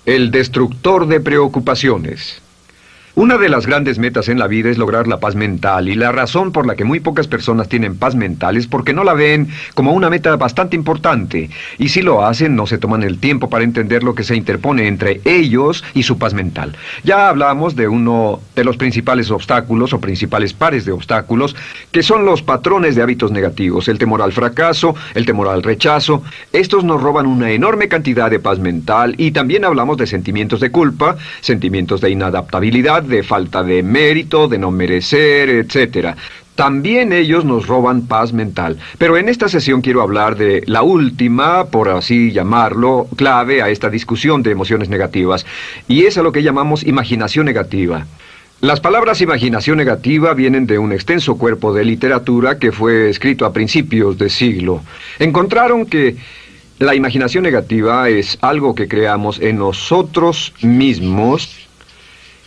El destructor de preocupaciones. Una de las grandes metas en la vida es lograr la paz mental, y la razón por la que muy pocas personas tienen paz mental es porque no la ven como una meta bastante importante, y si lo hacen no se toman el tiempo para entender lo que se interpone entre ellos y su paz mental. Ya hablamos de uno de los principales obstáculos o principales pares de obstáculos, que son los patrones de hábitos negativos, el temor al fracaso, el temor al rechazo. Estos nos roban una enorme cantidad de paz mental, y también hablamos de sentimientos de culpa, sentimientos de inadaptabilidad, de falta de mérito, de no merecer, etc. También ellos nos roban paz mental. Pero en esta sesión quiero hablar de la última, por así llamarlo, clave a esta discusión de emociones negativas, y es a lo que llamamos imaginación negativa. Las palabras imaginación negativa vienen de un extenso cuerpo de literatura que fue escrito a principios de siglo. Encontraron que la imaginación negativa es algo que creamos en nosotros mismos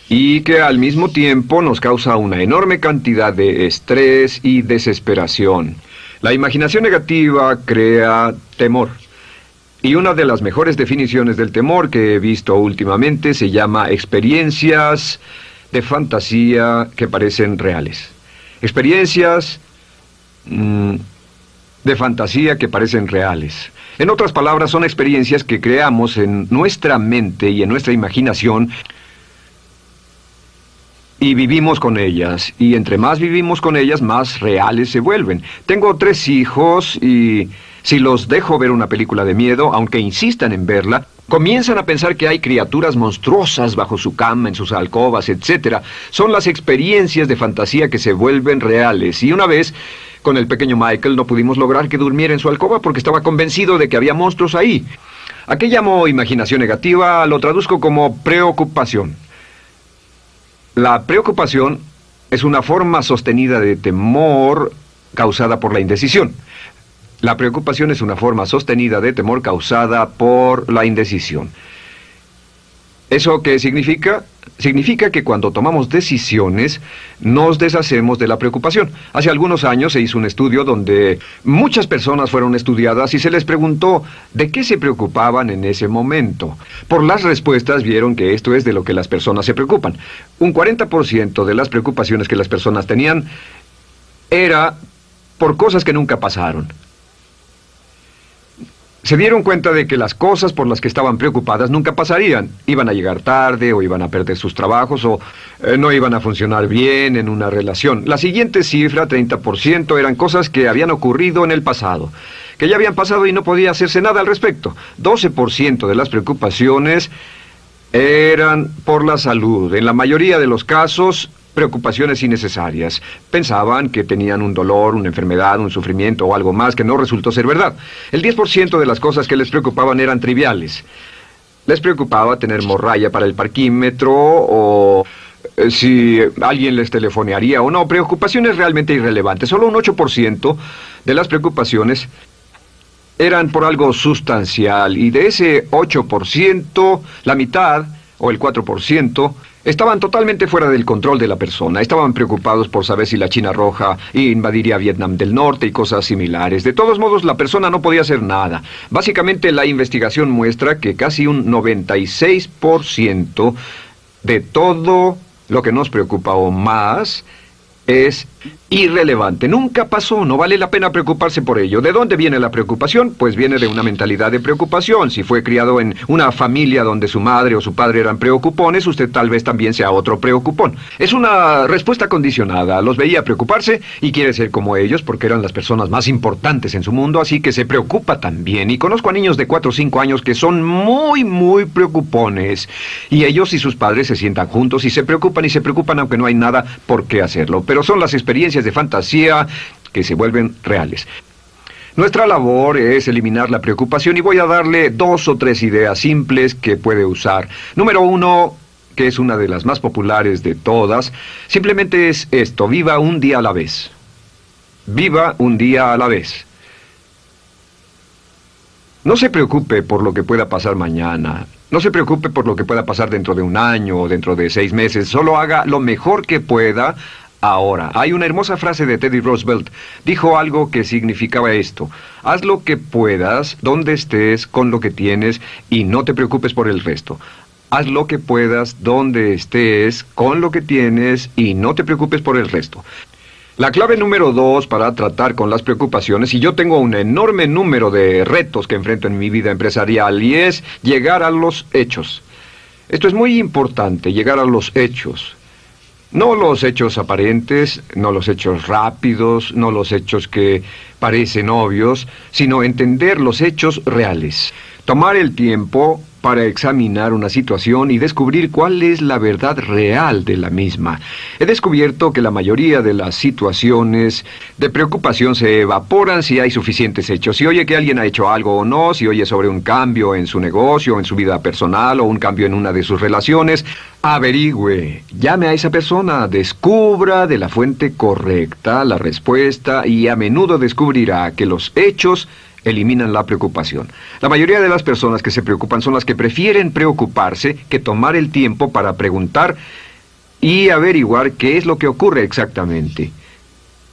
y que al mismo tiempo nos causa una enorme cantidad de estrés y desesperación. La imaginación negativa crea temor. Y una de las mejores definiciones del temor que he visto últimamente se llama experiencias de fantasía que parecen reales. Experiencias de fantasía que parecen reales. En otras palabras, son experiencias que creamos en nuestra mente y en nuestra imaginación, y vivimos con ellas, y entre más vivimos con ellas, más reales se vuelven. Tengo 3 hijos, y si los dejo ver una película de miedo, aunque insistan en verla, comienzan a pensar que hay criaturas monstruosas bajo su cama, en sus alcobas, etc. Son las experiencias de fantasía que se vuelven reales. Y una vez, con el pequeño Michael, no pudimos lograr que durmiera en su alcoba porque estaba convencido de que había monstruos ahí. ¿A qué llamo imaginación negativa? Lo traduzco como preocupación. La preocupación es una forma sostenida de temor causada por la indecisión. La preocupación es una forma sostenida de temor causada por la indecisión. ¿Eso qué significa? Significa que cuando tomamos decisiones, nos deshacemos de la preocupación. Hace algunos años se hizo un estudio donde muchas personas fueron estudiadas y se les preguntó de qué se preocupaban en ese momento. Por las respuestas vieron que esto es de lo que las personas se preocupan. Un 40% de las preocupaciones que las personas tenían era por cosas que nunca pasaron. Se dieron cuenta de que las cosas por las que estaban preocupadas nunca pasarían. Iban a llegar tarde, o iban a perder sus trabajos, o no iban a funcionar bien en una relación. La siguiente cifra, 30%, eran cosas que habían ocurrido en el pasado, que ya habían pasado y no podía hacerse nada al respecto. 12% de las preocupaciones eran por la salud. En la mayoría de los casos, preocupaciones innecesarias. Pensaban que tenían un dolor, una enfermedad, un sufrimiento o algo más que no resultó ser verdad. El 10% de las cosas que les preocupaban eran triviales. Les preocupaba tener morralla para el parquímetro, o si alguien les telefonearía o no. Preocupaciones realmente irrelevantes. Solo un 8% de las preocupaciones eran por algo sustancial, y de ese 8%, la mitad, o el 4%, estaban totalmente fuera del control de la persona. Estaban preocupados por saber si la China Roja invadiría Vietnam del Norte y cosas similares. De todos modos, la persona no podía hacer nada. Básicamente, la investigación muestra que casi un 96% de todo lo que nos preocupa o más es irrelevante. Nunca pasó, no vale la pena preocuparse por ello. ¿De dónde viene la preocupación? Pues viene de una mentalidad de preocupación. Si fue criado en una familia donde su madre o su padre eran preocupones, usted tal vez también sea otro preocupón. Es una respuesta condicionada. Los veía preocuparse y quiere ser como ellos porque eran las personas más importantes en su mundo, así que se preocupa también. Y conozco a niños de 4 o 5 años que son muy preocupones. Y ellos y sus padres se sientan juntos y se preocupan aunque no hay nada por qué hacerlo. Pero son las experiencias de fantasía que se vuelven reales. Nuestra labor es eliminar la preocupación, y voy a darle 2 o 3 ideas simples que puede usar. Número 1, que es una de las más populares de todas, simplemente es esto: viva un día a la vez. Viva un día a la vez. No se preocupe por lo que pueda pasar mañana. No se preocupe por lo que pueda pasar dentro de un año o dentro de 6 meses. Solo haga lo mejor que pueda ahora. Hay una hermosa frase de Teddy Roosevelt. Dijo algo que significaba esto: haz lo que puedas, donde estés, con lo que tienes, y no te preocupes por el resto. Haz lo que puedas, donde estés, con lo que tienes y no te preocupes por el resto. La clave número 2 para tratar con las preocupaciones, y yo tengo un enorme número de retos que enfrento en mi vida empresarial, y es llegar a los hechos. Esto es muy importante, llegar a los hechos. No los hechos aparentes, no los hechos rápidos, no los hechos que parecen obvios, sino entender los hechos reales. Tomar el tiempo para examinar una situación y descubrir cuál es la verdad real de la misma. He descubierto que la mayoría de las situaciones de preocupación se evaporan si hay suficientes hechos. Si oye que alguien ha hecho algo o no, si oye sobre un cambio en su negocio, en su vida personal o un cambio en una de sus relaciones, averigüe, llame a esa persona, descubra de la fuente correcta la respuesta y a menudo descubrirá que los hechos eliminan la preocupación. La mayoría de las personas que se preocupan son las que prefieren preocuparse que tomar el tiempo para preguntar y averiguar qué es lo que ocurre exactamente.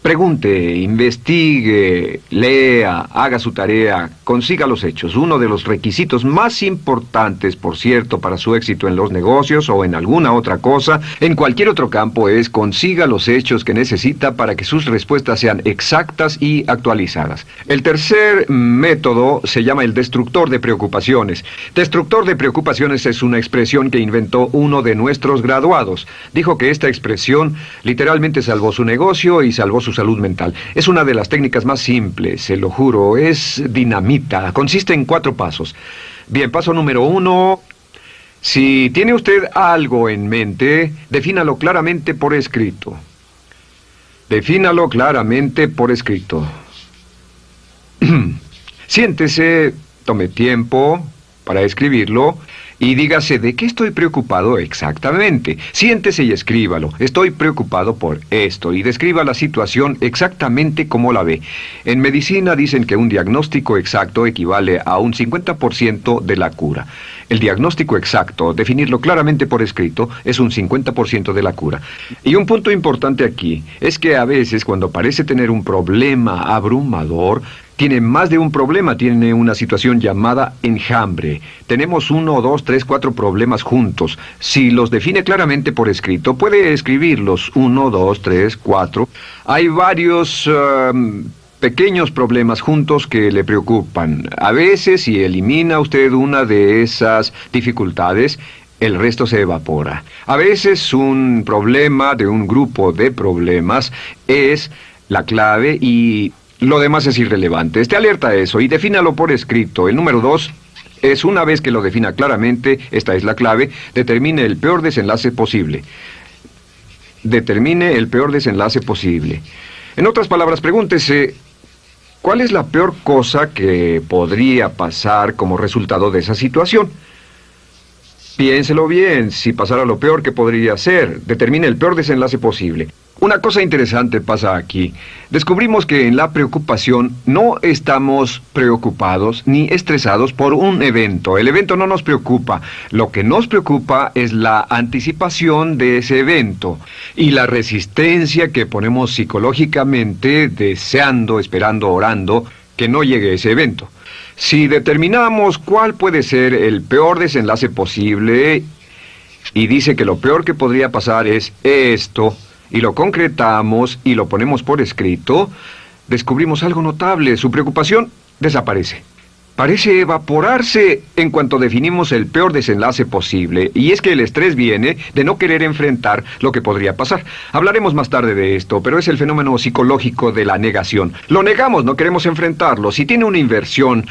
Pregunte, investigue, lea, haga su tarea, consiga los hechos. Uno de los requisitos más importantes, por cierto, para su éxito en los negocios o en alguna otra cosa, en cualquier otro campo, es consiga los hechos que necesita para que sus respuestas sean exactas y actualizadas. El tercer método se llama el destructor de preocupaciones. Destructor de preocupaciones es una expresión que inventó uno de nuestros graduados. Dijo que esta expresión literalmente salvó su negocio y salvó su salud mental. Es una de las técnicas más simples, se lo juro, es dinamita. Consiste en 4 pasos. Bien, paso número 1. Si tiene usted algo en mente, defínalo claramente por escrito. Defínalo claramente por escrito. Siéntese, tome tiempo para escribirlo y dígase de qué estoy preocupado exactamente. Siéntese y escríbalo. Estoy preocupado por esto y describa la situación exactamente como la ve. En medicina dicen que un diagnóstico exacto equivale a un 50% de la cura. El diagnóstico exacto, definirlo claramente por escrito, es un 50% de la cura. Y un punto importante aquí es que a veces cuando parece tener un problema abrumador, tiene más de un problema, tiene una situación llamada enjambre. Tenemos 1, 2, 3, 4 problemas juntos. Si los define claramente por escrito, puede escribirlos 1, 2, 3, 4. Hay varios pequeños problemas juntos que le preocupan. A veces, si elimina usted una de esas dificultades, el resto se evapora. A veces un problema de un grupo de problemas es la clave y lo demás es irrelevante. Esté alerta a eso y defínalo por escrito. El número 2 es, una vez que lo defina claramente, esta es la clave, determine el peor desenlace posible. Determine el peor desenlace posible. En otras palabras, pregúntese, ¿cuál es la peor cosa que podría pasar como resultado de esa situación? Piénselo bien, si pasara lo peor que podría ser, determine el peor desenlace posible. Una cosa interesante pasa aquí. Descubrimos que en la preocupación no estamos preocupados ni estresados por un evento. El evento no nos preocupa. Lo que nos preocupa es la anticipación de ese evento y la resistencia que ponemos psicológicamente deseando, esperando, orando que no llegue ese evento. Si determinamos cuál puede ser el peor desenlace posible y dice que lo peor que podría pasar es esto, y lo concretamos y lo ponemos por escrito, descubrimos algo notable. Su preocupación desaparece. Parece evaporarse en cuanto definimos el peor desenlace posible, y es que el estrés viene de no querer enfrentar lo que podría pasar. Hablaremos más tarde de esto, pero es el fenómeno psicológico de la negación. Lo negamos, no queremos enfrentarlo. Si tiene una inversión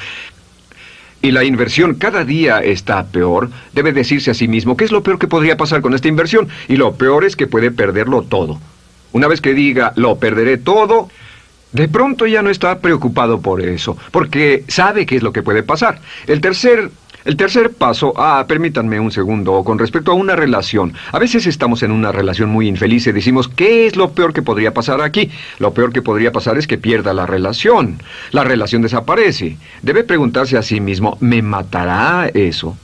y la inversión cada día está peor, debe decirse a sí mismo qué es lo peor que podría pasar con esta inversión, y lo peor es que puede perderlo todo. Una vez que diga, lo perderé todo, de pronto ya no está preocupado por eso, porque sabe qué es lo que puede pasar. El tercer paso, permítanme un segundo, con respecto a una relación. A veces estamos en una relación muy infeliz y decimos, ¿qué es lo peor que podría pasar aquí? Lo peor que podría pasar es que pierda la relación. La relación desaparece. Debe preguntarse a sí mismo, ¿me matará eso?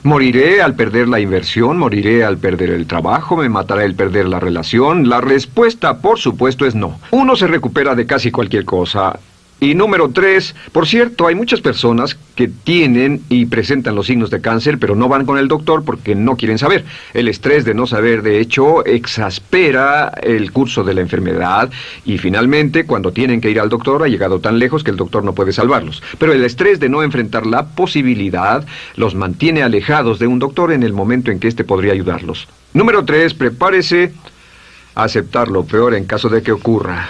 ¿Moriré al perder la inversión? ¿Moriré al perder el trabajo? ¿Me matará el perder la relación? La respuesta, por supuesto, es no. Uno se recupera de casi cualquier cosa. Y número 3, por cierto, hay muchas personas que tienen y presentan los signos de cáncer, pero no van con el doctor porque no quieren saber. El estrés de no saber, de hecho, exaspera el curso de la enfermedad y finalmente, cuando tienen que ir al doctor, ha llegado tan lejos que el doctor no puede salvarlos. Pero el estrés de no enfrentar la posibilidad los mantiene alejados de un doctor en el momento en que éste podría ayudarlos. Número 3, prepárese a aceptar lo peor en caso de que ocurra.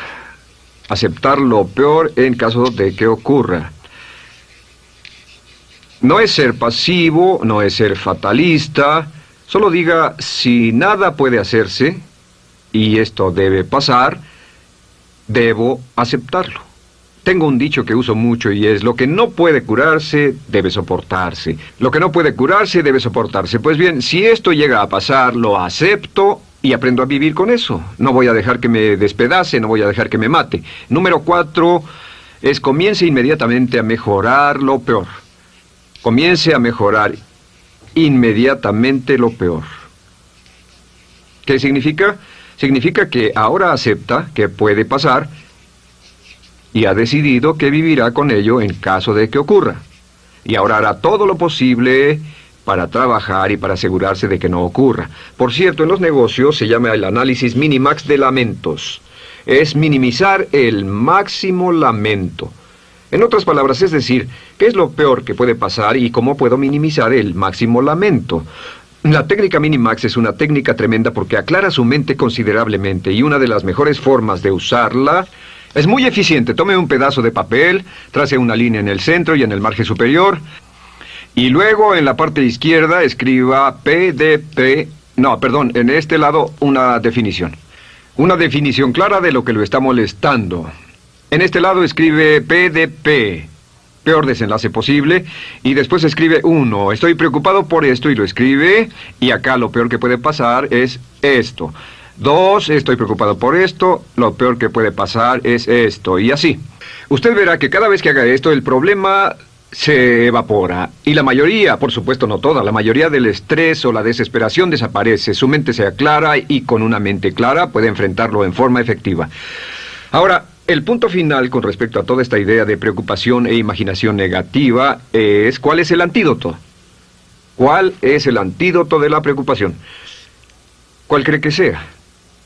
Aceptar lo peor en caso de que ocurra. No es ser pasivo, no es ser fatalista. Solo diga, si nada puede hacerse, y esto debe pasar, debo aceptarlo. Tengo un dicho que uso mucho y es, lo que no puede curarse, debe soportarse. Lo que no puede curarse, debe soportarse. Pues bien, si esto llega a pasar, lo acepto y aprendo a vivir con eso. No voy a dejar que me despedace, no voy a dejar que me mate. Número 4 es comience inmediatamente a mejorar lo peor. Comience a mejorar inmediatamente lo peor. ¿Qué significa? Significa que ahora acepta que puede pasar y ha decidido que vivirá con ello en caso de que ocurra. Y ahora hará todo lo posible para trabajar y para asegurarse de que no ocurra. Por cierto, en los negocios se llama el análisis minimax de lamentos. Es minimizar el máximo lamento. En otras palabras, es decir, ¿qué es lo peor que puede pasar y cómo puedo minimizar el máximo lamento? La técnica Minimax es una técnica tremenda porque aclara su mente considerablemente y una de las mejores formas de usarla es muy eficiente. Tome un pedazo de papel, trace una línea en el centro y en el margen superior y luego en la parte izquierda escriba PDP, en este lado una definición. Una definición clara de lo que lo está molestando. En este lado escribe PDP, peor desenlace posible, y después escribe 1, estoy preocupado por esto, y lo escribe, y acá lo peor que puede pasar es esto. 2, estoy preocupado por esto, lo peor que puede pasar es esto, y así. Usted verá que cada vez que haga esto, el problema se evapora, y la mayoría, por supuesto no toda, la mayoría del estrés o la desesperación desaparece, su mente se aclara, y con una mente clara puede enfrentarlo en forma efectiva. Ahora, el punto final con respecto a toda esta idea de preocupación e imaginación negativa es ¿cuál es el antídoto? ¿Cuál es el antídoto de la preocupación? ¿Cuál cree que sea?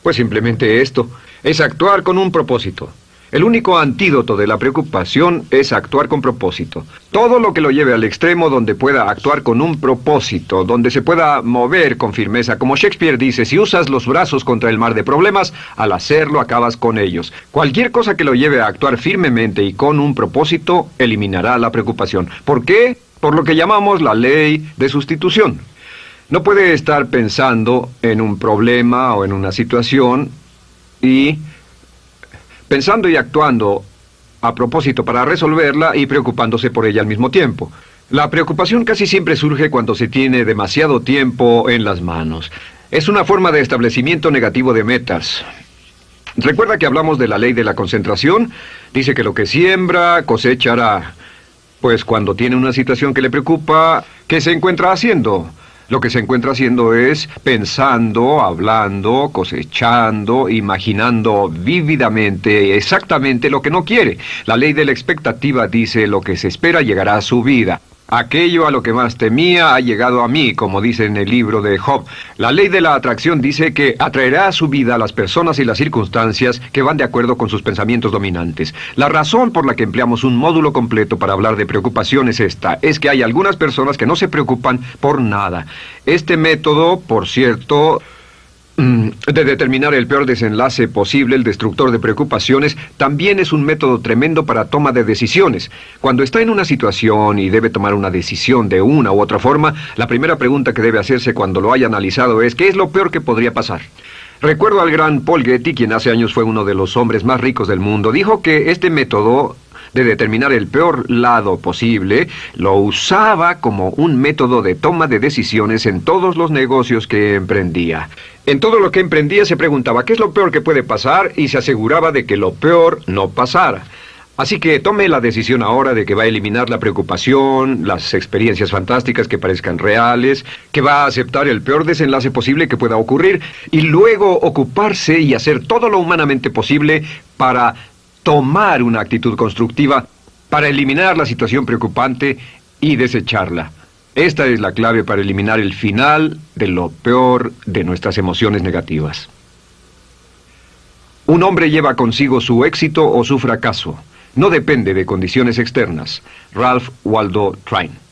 Pues simplemente esto, es actuar con un propósito. El único antídoto de la preocupación es actuar con propósito. Todo lo que lo lleve al extremo donde pueda actuar con un propósito, donde se pueda mover con firmeza. Como Shakespeare dice, si usas los brazos contra el mar de problemas, al hacerlo acabas con ellos. Cualquier cosa que lo lleve a actuar firmemente y con un propósito, eliminará la preocupación. ¿Por qué? Por lo que llamamos la ley de sustitución. No puede estar pensando en un problema o en una situación y pensando y actuando a propósito para resolverla y preocupándose por ella al mismo tiempo. La preocupación casi siempre surge cuando se tiene demasiado tiempo en las manos. Es una forma de establecimiento negativo de metas. ¿Recuerda que hablamos de la ley de la concentración? Dice que lo que siembra, cosechará. Pues cuando tiene una situación que le preocupa, ¿qué se encuentra haciendo? Lo que se encuentra haciendo es pensando, hablando, cosechando, imaginando vívidamente exactamente lo que no quiere. La ley de la expectativa dice lo que se espera llegará a su vida. Aquello a lo que más temía ha llegado a mí, como dice en el libro de Job. La ley de la atracción dice que atraerá a su vida a las personas y las circunstancias que van de acuerdo con sus pensamientos dominantes. La razón por la que empleamos un módulo completo para hablar de preocupación es esta, es que hay algunas personas que no se preocupan por nada. Este método, por cierto, de determinar el peor desenlace posible, el destructor de preocupaciones, también es un método tremendo para toma de decisiones. Cuando está en una situación y debe tomar una decisión de una u otra forma, la primera pregunta que debe hacerse cuando lo haya analizado es ¿qué es lo peor que podría pasar? Recuerdo al gran Paul Getty, quien hace años fue uno de los hombres más ricos del mundo, dijo que este método de determinar el peor lado posible, lo usaba como un método de toma de decisiones en todos los negocios que emprendía. En todo lo que emprendía se preguntaba ¿qué es lo peor que puede pasar? Y se aseguraba de que lo peor no pasara. Así que tome la decisión ahora de que va a eliminar la preocupación, las experiencias fantásticas que parezcan reales, que va a aceptar el peor desenlace posible que pueda ocurrir y luego ocuparse y hacer todo lo humanamente posible para tomar una actitud constructiva para eliminar la situación preocupante y desecharla. Esta es la clave para eliminar el final de lo peor de nuestras emociones negativas. Un hombre lleva consigo su éxito o su fracaso. No depende de condiciones externas. Ralph Waldo Trine.